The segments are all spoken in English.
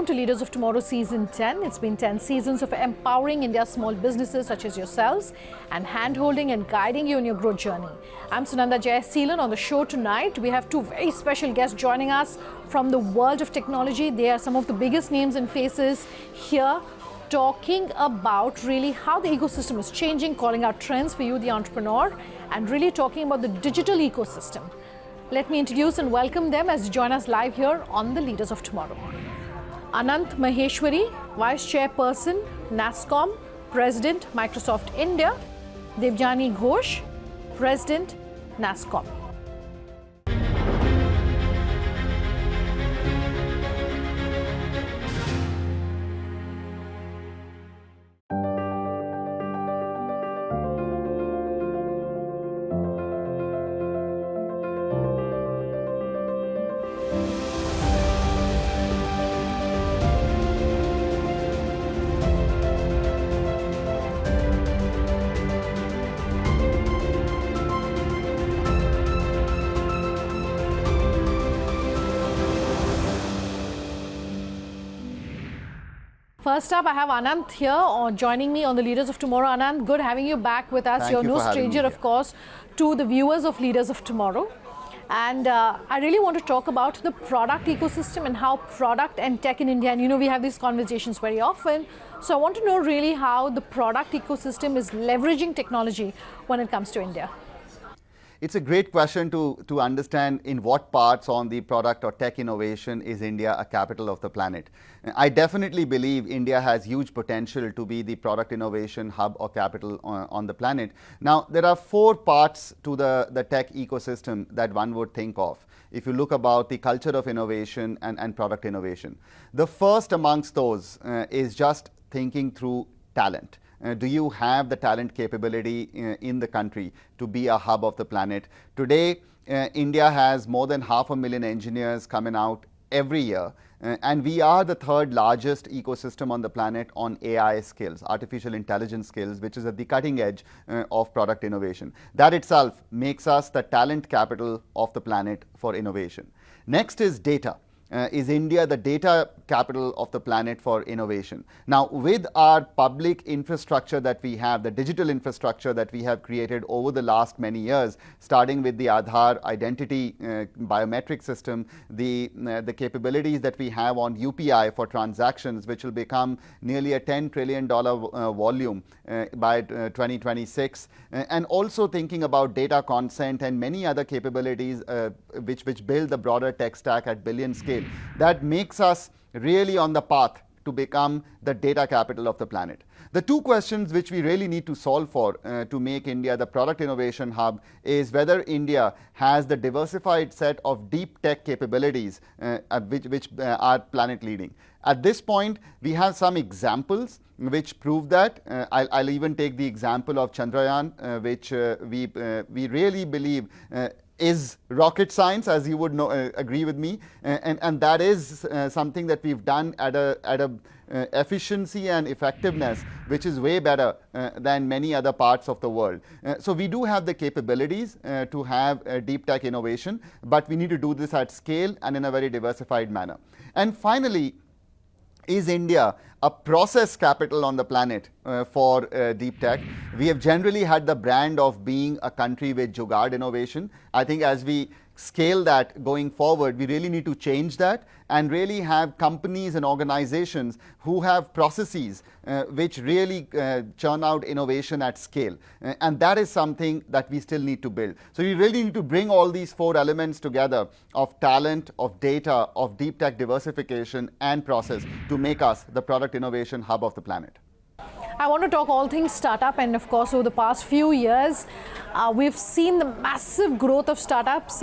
welcome to Leaders of Tomorrow Season 10. It's been 10 seasons of empowering India's small businesses such as yourselves and hand-holding and guiding you on your growth journey. I'm Sunanda Jayaseelan. On the show tonight, we have two very special guests joining us from the world of technology. They are some of the biggest names and faces here, talking about really how the ecosystem is changing, calling out trends for you, the entrepreneur, and really talking about the digital ecosystem. Let me introduce and welcome them as they join us live here on the Leaders of Tomorrow. Anant Maheshwari, Vice Chairperson, NASSCOM, President, Microsoft India. Debjani Ghosh, President, NASSCOM. First up, I have Anant here joining me on the Leaders of Tomorrow. Anant, good having you back with us. You're no stranger, of course, to the viewers of Leaders of Tomorrow. And I really want to talk about the product ecosystem and how product and tech in India, and we have these conversations very often. So I want to know really how the product ecosystem is leveraging technology when it comes to India. It's a great question to understand in what parts on the product or tech innovation is India a capital of the planet. I definitely believe India has huge potential to be the product innovation hub or capital on the planet. Now, there are four parts to the tech ecosystem that one would think of if you look about the culture of innovation and product innovation. The first amongst those is just thinking through talent. Do you have the talent capability in the country to be a hub of the planet? Today, India has more than 500,000 engineers coming out every year. And we are the third largest ecosystem on the planet on AI skills, artificial intelligence skills, which is at the cutting edge of product innovation. That itself makes us the talent capital of the planet for innovation. Next is data. Is India the data capital of the planet for innovation? Now, with our public infrastructure that we have, the digital infrastructure that we have created over the last many years, starting with the Aadhaar identity biometric system, the capabilities that we have on UPI for transactions, which will become nearly a $10 trillion volume by 2026, and also thinking about data consent and many other capabilities which build the broader tech stack at billion scale. That makes us really on the path to become the data capital of the planet. The two questions which we really need to solve for to make India the product innovation hub is whether India has the diversified set of deep tech capabilities which are planet leading. At this point, we have some examples which prove that. I'll even take the example of Chandrayaan, which we really believe is rocket science, as you would agree with me, and that is something that we've done at a efficiency and effectiveness which is way better than many other parts of the world. So we do have the capabilities to have deep tech innovation, but we need to do this at scale and in a very diversified manner. And finally, is India a process capital on the planet for deep tech? We have generally had the brand of being a country with jugaad innovation. I think as we scale that going forward, we really need to change that and really have companies and organizations who have processes which really churn out innovation at scale. And that is something that we still need to build. So we really need to bring all these four elements together of talent, of data, of deep tech diversification and process to make us the product innovation hub of the planet. I want to talk all things startup, and of course over the past few years we've seen the massive growth of startups.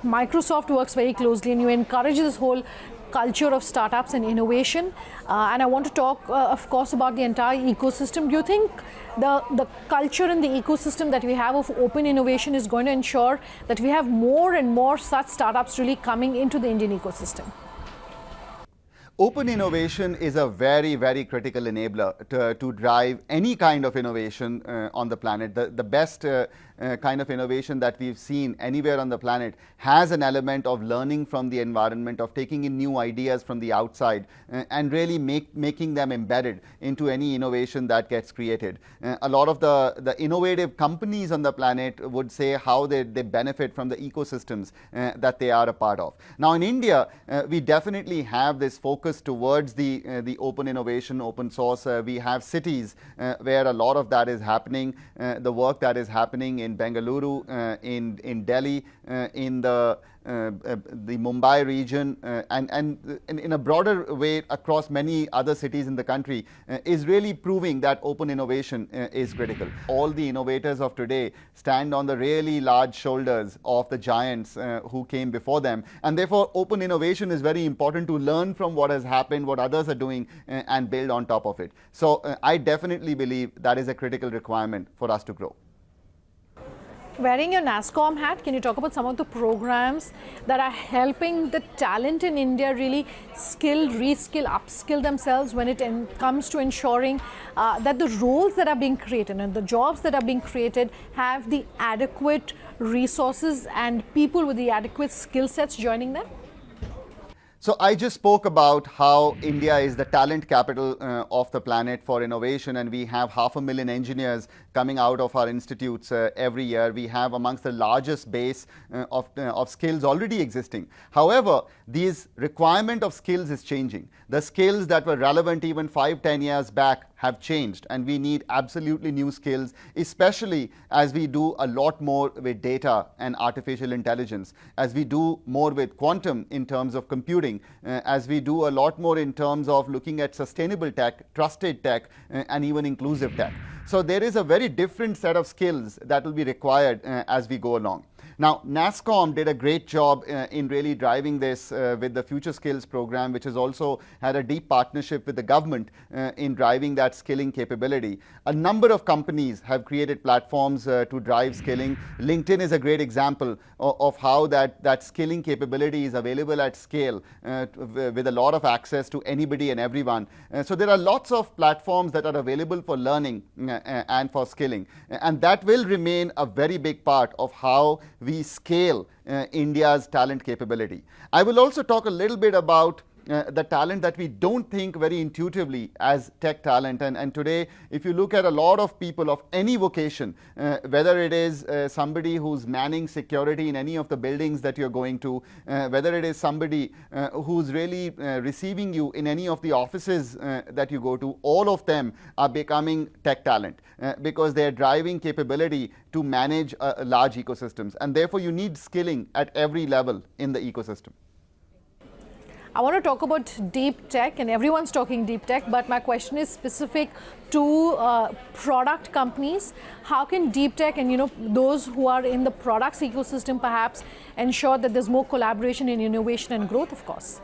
Microsoft works very closely and you encourage this whole culture of startups and innovation, and I want to talk of course about the entire ecosystem. Do you think the culture and the ecosystem that we have of open innovation is going to ensure that we have more and more such startups really coming into the Indian ecosystem? Open innovation is a very, very critical enabler to drive any kind of innovation on the planet. The best kind of innovation that we've seen anywhere on the planet has an element of learning from the environment, of taking in new ideas from the outside, and really making them embedded into any innovation that gets created. A lot of the innovative companies on the planet would say how they benefit from the ecosystems that they are a part of. Now in India, we definitely have this focus towards the open innovation, open source. We have cities where a lot of that is happening. The work that is happening in Bengaluru, in Delhi, in the Mumbai region, and in a broader way across many other cities in the country is really proving that open innovation is critical. All the innovators of today stand on the really large shoulders of the giants who came before them, and therefore open innovation is very important to learn from what has happened, what others are doing, and build on top of it. So I definitely believe that is a critical requirement for us to grow. Wearing your NASSCOM hat, can you talk about some of the programs that are helping the talent in India really skill, reskill, upskill themselves when it comes to ensuring that the roles that are being created and the jobs that are being created have the adequate resources and people with the adequate skill sets joining them? So I just spoke about how India is the talent capital of the planet for innovation, and we have 500,000 engineers coming out of our institutes every year. We have amongst the largest base of skills already existing. However, this requirement of skills is changing. The skills that were relevant even 5-10 years back have changed, and we need absolutely new skills, especially as we do a lot more with data and artificial intelligence, as we do more with quantum in terms of computing, as we do a lot more in terms of looking at sustainable tech, trusted tech, and even inclusive tech. So there is a very different set of skills that will be required as we go along. Now, NASSCOM did a great job in really driving this with the Future Skills program, which has also had a deep partnership with the government in driving that skilling capability. A number of companies have created platforms to drive skilling. LinkedIn is a great example of how that skilling capability is available at scale with a lot of access to anybody and everyone. So there are lots of platforms that are available for learning and for skilling. And that will remain a very big part of how we scale India's talent capability. I will also talk a little bit about the talent that we don't think very intuitively as tech talent. And today, if you look at a lot of people of any vocation, whether it is somebody who's manning security in any of the buildings that you're going to, whether it is somebody who's really receiving you in any of the offices that you go to, all of them are becoming tech talent because they're driving capability to manage large ecosystems. And therefore, you need skilling at every level in the ecosystem. I want to talk about deep tech, and everyone's talking deep tech, but my question is specific to product companies. How can deep tech and those who are in the products ecosystem perhaps ensure that there's more collaboration in innovation and growth, of course?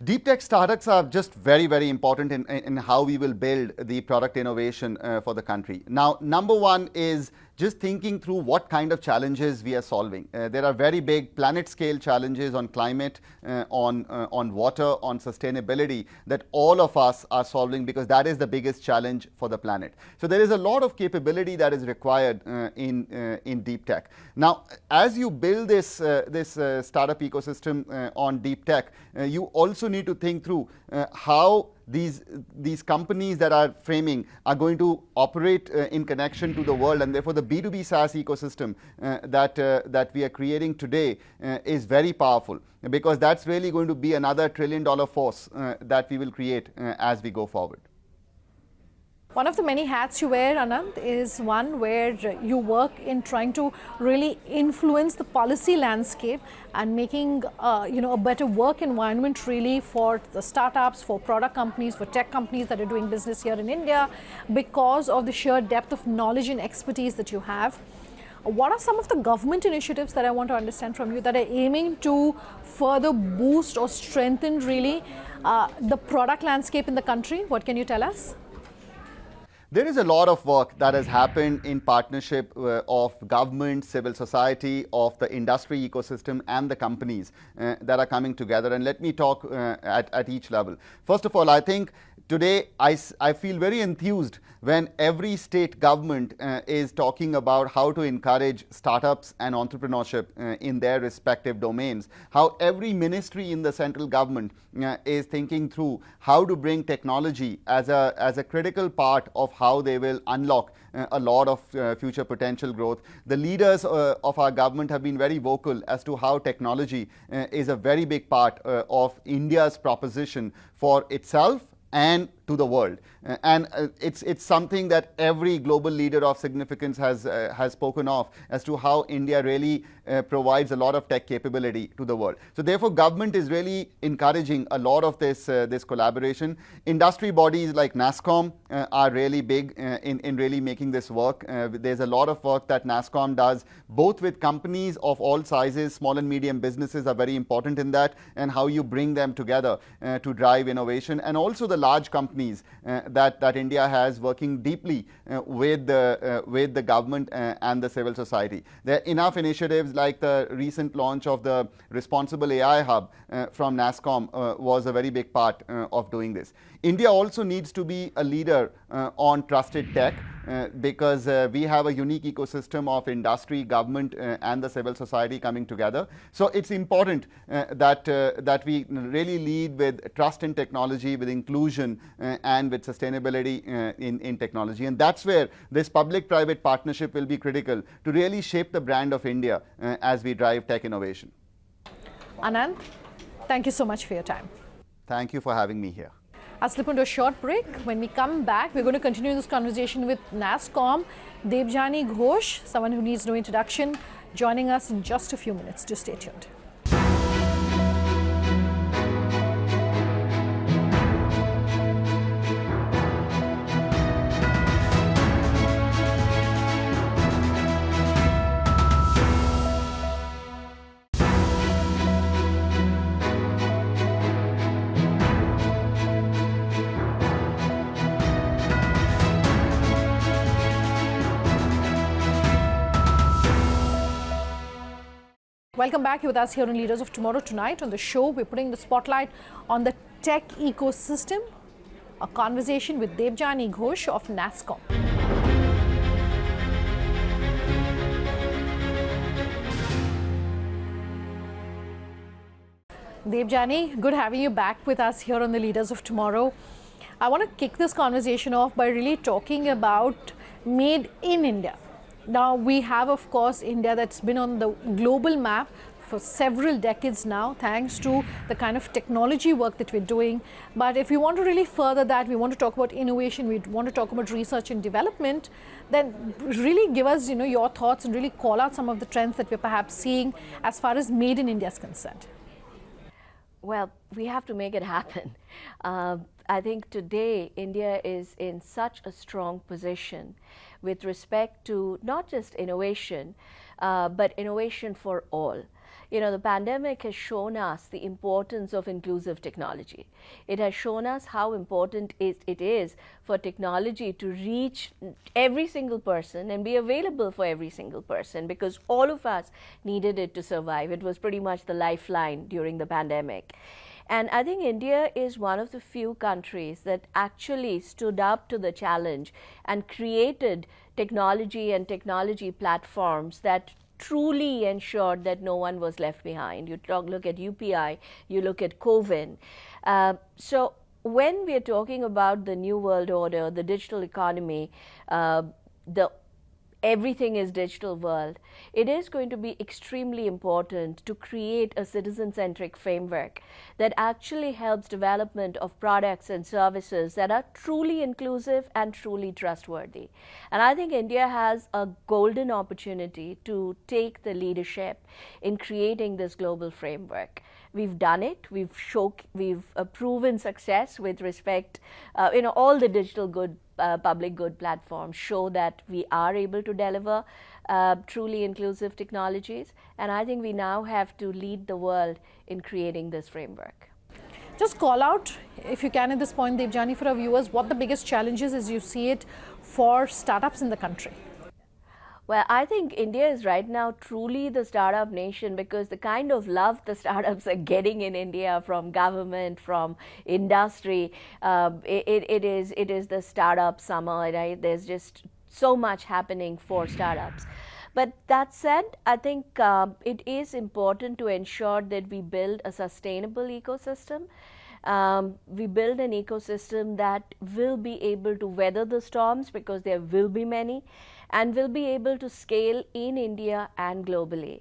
Deep tech startups are just very, very important in how we will build the product innovation for the country. Now, number one is just thinking through what kind of challenges we are solving. There are very big planet scale challenges on climate, on water, on sustainability that all of us are solving because that is the biggest challenge for the planet. So there is a lot of capability that is required in deep tech. Now, as you build this startup ecosystem on deep tech, you also need to think through how these companies that are framing are going to operate in connection to the world, and therefore the B2B SaaS ecosystem that we are creating today is very powerful because that's really going to be another $1 trillion force that we will create as we go forward. One of the many hats you wear, Anant, is one where you work in trying to really influence the policy landscape and making a better work environment really for the startups, for product companies, for tech companies that are doing business here in India because of the sheer depth of knowledge and expertise that you have. What are some of the government initiatives that I want to understand from you that are aiming to further boost or strengthen really the product landscape in the country? What can you tell us? There is a lot of work that has happened in partnership of government, civil society, of the industry ecosystem and the companies that are coming together. And let me talk at each level. First of all, I think Today, I feel very enthused when every state government is talking about how to encourage startups and entrepreneurship in their respective domains, how every ministry in the central government is thinking through how to bring technology as a critical part of how they will unlock a lot of future potential growth. The leaders of our government have been very vocal as to how technology is a very big part of India's proposition for itself and to the world. It's something that every global leader of significance has spoken of as to how India really provides a lot of tech capability to the world. So therefore, government is really encouraging a lot of this collaboration. Industry bodies like NASSCOM are really big in really making this work. There's a lot of work that NASSCOM does, both with companies of all sizes. Small and medium businesses are very important in that, and how you bring them together to drive innovation, and also the large companies that India has working deeply with the government and the civil society. There are enough initiatives like the recent launch of the Responsible AI Hub from NASSCOM was a very big part of doing this. India also needs to be a leader on trusted tech because we have a unique ecosystem of industry, government and the civil society coming together. So it's important that we really lead with trust in technology, with inclusion and with sustainability in technology. And that's where this public-private partnership will be critical to really shape the brand of India as we drive tech innovation. Anant, thank you so much for your time. Thank you for having me here. I'll slip into a short break. When we come back, we're going to continue this conversation with NASSCOM, Debjani Ghosh, someone who needs no introduction, joining us in just a few minutes. Do stay tuned. Welcome back. You're with us here on Leaders of Tomorrow. Tonight on the show, we're putting the spotlight on the tech ecosystem. A conversation with Debjani Ghosh of NASSCOM. Debjani, good having you back with us here on the Leaders of Tomorrow. I want to kick this conversation off by really talking about Made in India. Now, we have, of course, India that's been on the global map for several decades now, thanks to the kind of technology work that we're doing. But if we want to really further that, we want to talk about innovation, we want to talk about research and development, then really give us, your thoughts and really call out some of the trends that we're perhaps seeing as far as Made in India is concerned. Well, we have to make it happen. I think today India is in such a strong position with respect to not just innovation, but innovation for all. The pandemic has shown us the importance of inclusive technology. It has shown us how important it is for technology to reach every single person and be available for every single person, because all of us needed it to survive. It was pretty much the lifeline during the pandemic. And I think India is one of the few countries that actually stood up to the challenge and created technology and technology platforms that truly ensured that no one was left behind. You look at UPI, you look at COVID. So when we are talking about the new world order, the digital economy, the everything is digital world, it is going to be extremely important to create a citizen-centric framework that actually helps development of products and services that are truly inclusive and truly trustworthy. And I think India has a golden opportunity to take the leadership in creating this global framework. We've done it. We've proven success with respect, all the digital good, public good platforms show that we are able to deliver truly inclusive technologies. And I think we now have to lead the world in creating this framework. Just call out, if you can at this point, Debjani, for our viewers, what the biggest challenges as you see it for startups in the country. Well, I think India is right now truly the startup nation because the kind of love the startups are getting in India from government, from industry, it is the startup summer, right? There's just so much happening for startups. But that said, I think it is important to ensure that we build a sustainable ecosystem. We build an ecosystem that will be able to weather the storms because there will be many, and will be able to scale in India and globally.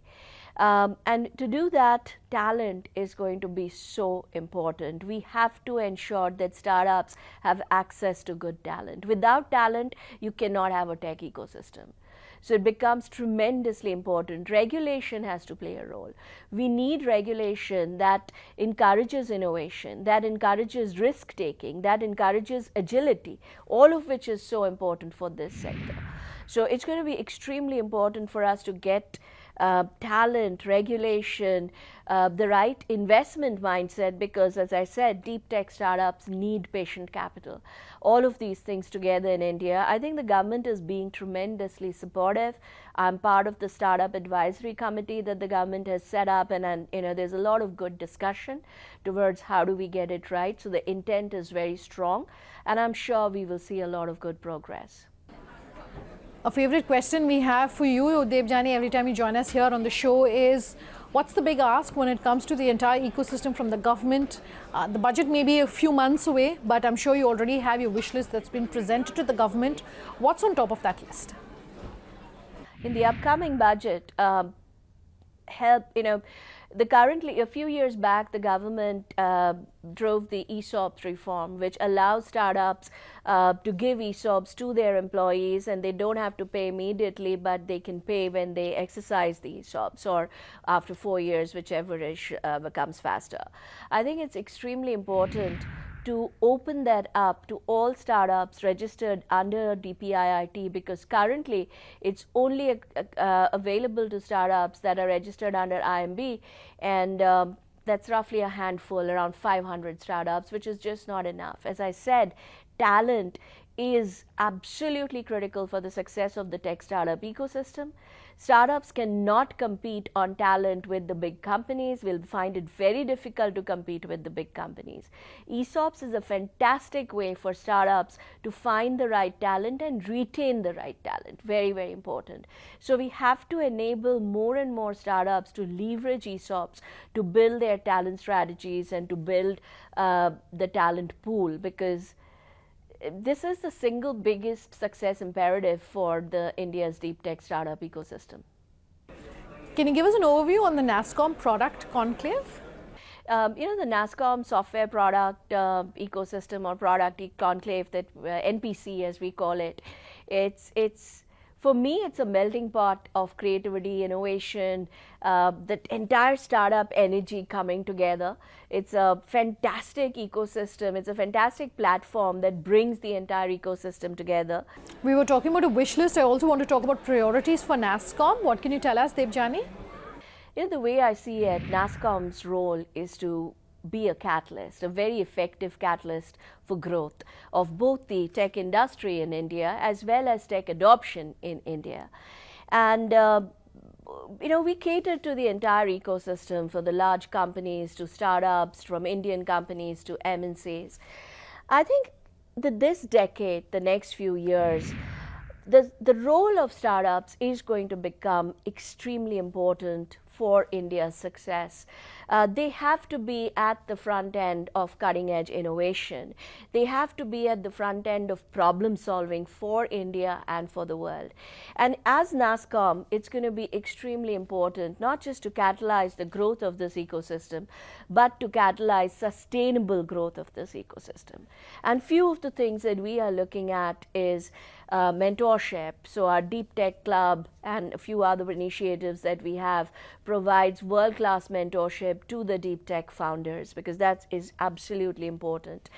And to do that, talent is going to be so important. We have to ensure that startups have access to good talent. Without talent, you cannot have a tech ecosystem. So it becomes tremendously important. Regulation has to play a role. We need regulation that encourages innovation, that encourages risk taking, that encourages agility, all of which is so important for this sector. So it's going to be extremely important for us to get talent, regulation, the right investment mindset, because as I said, deep tech startups need patient capital. All of these things together in India, I think the government is being tremendously supportive. I'm part of the startup advisory committee that the government has set up, and there's a lot of good discussion towards how do we get it right. So the intent is very strong, and I'm sure we will see a lot of good progress. A favorite question we have for you, Debjani, every time you join us here on the show is, what's the big ask when it comes to the entire ecosystem from the government? The budget may be a few months away, but I'm sure you already have your wish list that's been presented to the government. What's on top of that list? In the upcoming budget, currently, a few years back, the government drove the ESOPs reform, which allows startups to give ESOPs to their employees, and they don't have to pay immediately, but they can pay when they exercise the ESOPs or after 4 years, whichever becomes faster. I think it's extremely important to open that up to all startups registered under DPIIT, because currently it's only available to startups that are registered under IMB, and that's roughly a handful, around 500 startups, which is just not enough. As I said, talent is absolutely critical for the success of the tech startup ecosystem. Startups cannot compete on talent with the big companies. We'll find it very difficult to compete with the big companies. ESOPs is a fantastic way for startups to find the right talent and retain the right talent. Very, very important. So we have to enable more and more startups to leverage ESOPs to build their talent strategies and to build the talent pool, because this is the single biggest success imperative for the India's deep tech startup ecosystem. Can you give us an overview on the NASSCOM product conclave? The NASSCOM software product ecosystem or product conclave, that NPC as we call it, it's for me, it's a melting pot of creativity, innovation, that entire startup energy coming together. It's a fantastic ecosystem. It's a fantastic platform that brings the entire ecosystem together. We were talking about a wish list. I also want to talk about priorities for NASSCOM. What can you tell us, Debjani? The way I see it, NASSCOM's role is to be a catalyst, a very effective catalyst for growth of both the tech industry in India as well as tech adoption in India. And we cater to the entire ecosystem, for the large companies to startups, from Indian companies to MNCs. I think that this decade, the next few years, the role of startups is going to become extremely important for India's success. They have to be at the front end of cutting edge innovation. They have to be at the front end of problem solving for India and for the world. And as NASSCOM, it's going to be extremely important, not just to catalyze the growth of this ecosystem, but to catalyze sustainable growth of this ecosystem. And few of the things that we are looking at is mentorship. So our Deep Tech Club and a few other initiatives that we have provides world-class mentorship to the deep tech founders, because that is absolutely important.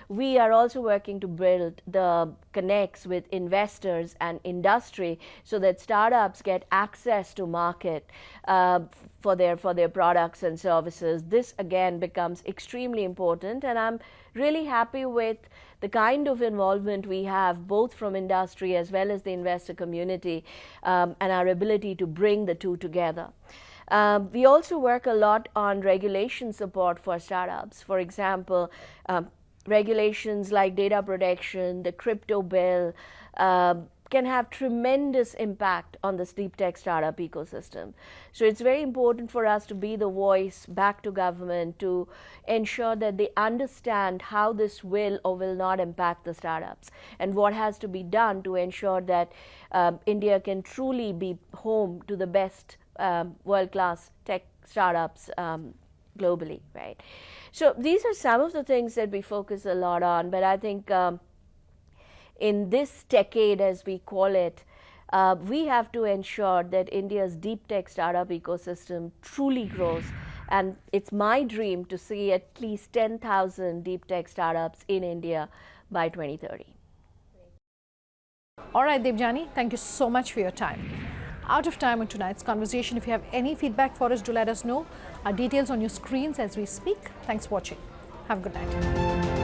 We are also working to build the connects with investors and industry so that startups get access to market for their products and services. This again becomes extremely important, and I'm really happy with the kind of involvement we have both from industry as well as the investor community, and our ability to bring the two together. We also work a lot on regulation support for startups. For example, regulations like data protection, the crypto bill, can have tremendous impact on this deep tech startup ecosystem. So it's very important for us to be the voice back to government to ensure that they understand how this will or will not impact the startups and what has to be done to ensure that India can truly be home to the best world-class tech startups globally, right? So these are some of the things that we focus a lot on, but I think in this decade, as we call it, we have to ensure that India's deep tech startup ecosystem truly grows. And it's my dream to see at least 10,000 deep tech startups in India by 2030. All right, Debjani, thank you so much for your time. Out of time on tonight's conversation. If you have any feedback for us, do let us know. Our details on your screens as we speak. Thanks for watching. Have a good night.